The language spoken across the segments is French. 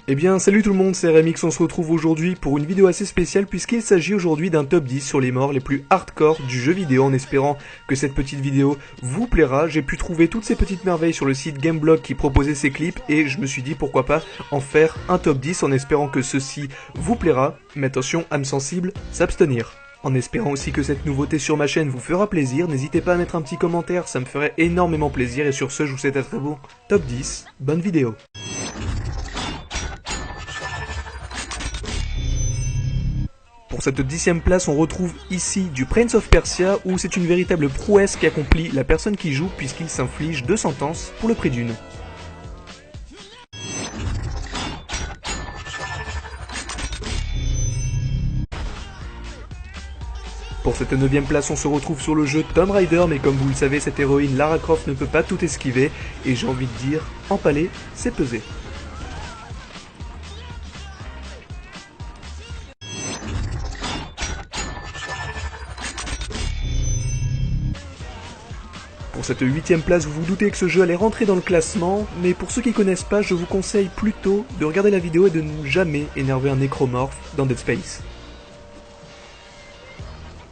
Eh bien salut tout le monde, c'est Remix, on se retrouve aujourd'hui pour une vidéo assez spéciale puisqu'il s'agit aujourd'hui d'un top 10 sur les morts les plus hardcore du jeu vidéo en espérant que cette petite vidéo vous plaira. J'ai pu trouver toutes ces petites merveilles sur le site Gameblog qui proposait ces clips et je me suis dit pourquoi pas en faire un top 10 en espérant que ceci vous plaira, mais attention, âme sensible, s'abstenir. En espérant aussi que cette nouveauté sur ma chaîne vous fera plaisir, n'hésitez pas à mettre un petit commentaire, ça me ferait énormément plaisir et sur ce je vous souhaite un très bon top 10, bonne vidéo. Pour cette 10e place, on retrouve ici du Prince of Persia où c'est une véritable prouesse qu'accomplit la personne qui joue puisqu'il s'inflige 2 sentences pour le prix d'une. Pour cette 9e place, on se retrouve sur le jeu Tomb Raider, mais comme vous le savez, cette héroïne Lara Croft ne peut pas tout esquiver, et j'ai envie de dire, empaler, c'est peser. Pour cette 8e place, vous vous doutez que ce jeu allait rentrer dans le classement, mais pour ceux qui connaissent pas, je vous conseille plutôt de regarder la vidéo et de ne jamais énerver un nécromorphe dans Dead Space.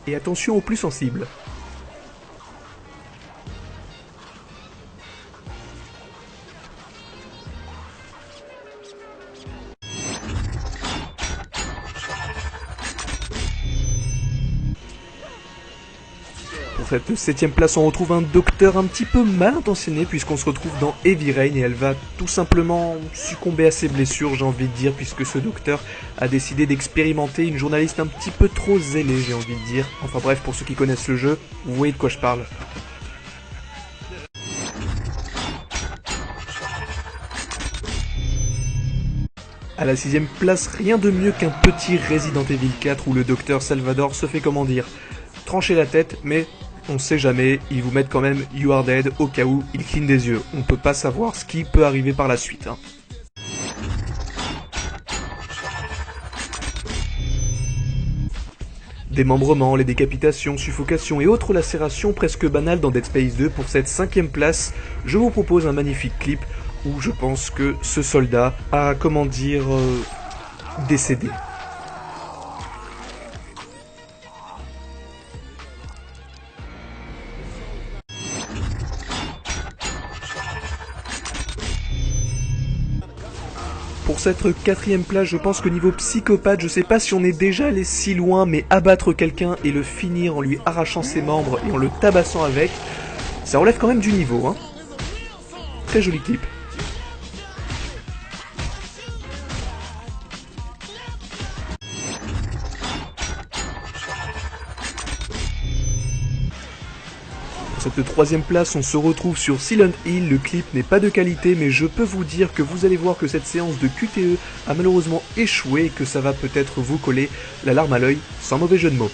Et attention aux plus sensibles. Pour cette 7e place, on retrouve un docteur un petit peu mal intentionné puisqu'on se retrouve dans Heavy Rain et elle va tout simplement succomber à ses blessures, j'ai envie de dire, puisque ce docteur a décidé d'expérimenter une journaliste un petit peu trop zélée, j'ai envie de dire. Enfin bref, pour ceux qui connaissent le jeu, vous voyez de quoi je parle. À la 6e place, rien de mieux qu'un petit Resident Evil 4 où le docteur Salvador se fait, comment dire, trancher la tête, mais on sait jamais, ils vous mettent quand même You Are Dead au cas où ils clignent des yeux. On peut pas savoir ce qui peut arriver par la suite. Démembrement, les décapitations, suffocations et autres lacérations presque banales dans Dead Space 2. Pour cette 5e place, je vous propose un magnifique clip où je pense que ce soldat a, comment dire, décédé. Pour cette 4e place, je pense que niveau psychopathe, je sais pas si on est déjà allé si loin, mais abattre quelqu'un et le finir en lui arrachant ses membres et en le tabassant avec, ça relève quand même du niveau, hein. Très joli clip. Pour cette 3e place, on se retrouve sur Silent Hill. Le clip n'est pas de qualité, mais je peux vous dire que vous allez voir que cette séance de QTE a malheureusement échoué et que ça va peut-être vous coller la larme à l'œil, sans mauvais jeu de mots.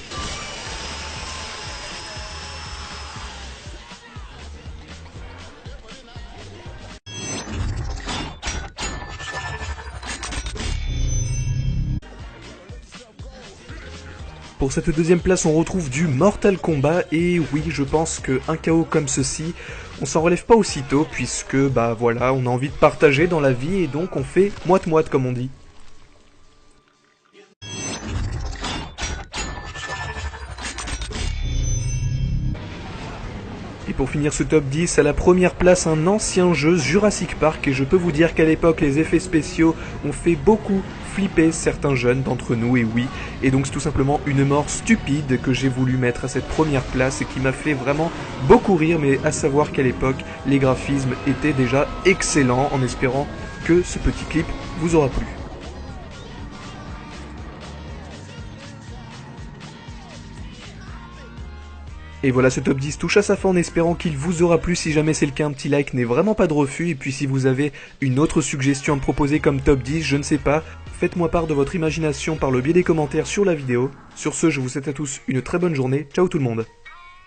Pour cette 2e place, on retrouve du Mortal Kombat, et oui, je pense qu'un KO comme ceci, on s'en relève pas aussitôt, puisque, bah voilà, on a envie de partager dans la vie, et donc on fait moite-moite, comme on dit. Et pour finir ce top 10, à la première place, un ancien jeu, Jurassic Park, et je peux vous dire qu'à l'époque, les effets spéciaux ont fait beaucoup flipper certains jeunes d'entre nous, et oui, et donc c'est tout simplement une mort stupide que j'ai voulu mettre à cette première place et qui m'a fait vraiment beaucoup rire, mais à savoir qu'à l'époque, les graphismes étaient déjà excellents, en espérant que ce petit clip vous aura plu. Et voilà, ce top 10 touche à sa fin en espérant qu'il vous aura plu. Si jamais c'est le cas, un petit like n'est vraiment pas de refus. Et puis si vous avez une autre suggestion à me proposer comme top 10, je ne sais pas, faites-moi part de votre imagination par le biais des commentaires sur la vidéo. Sur ce, je vous souhaite à tous une très bonne journée. Ciao tout le monde.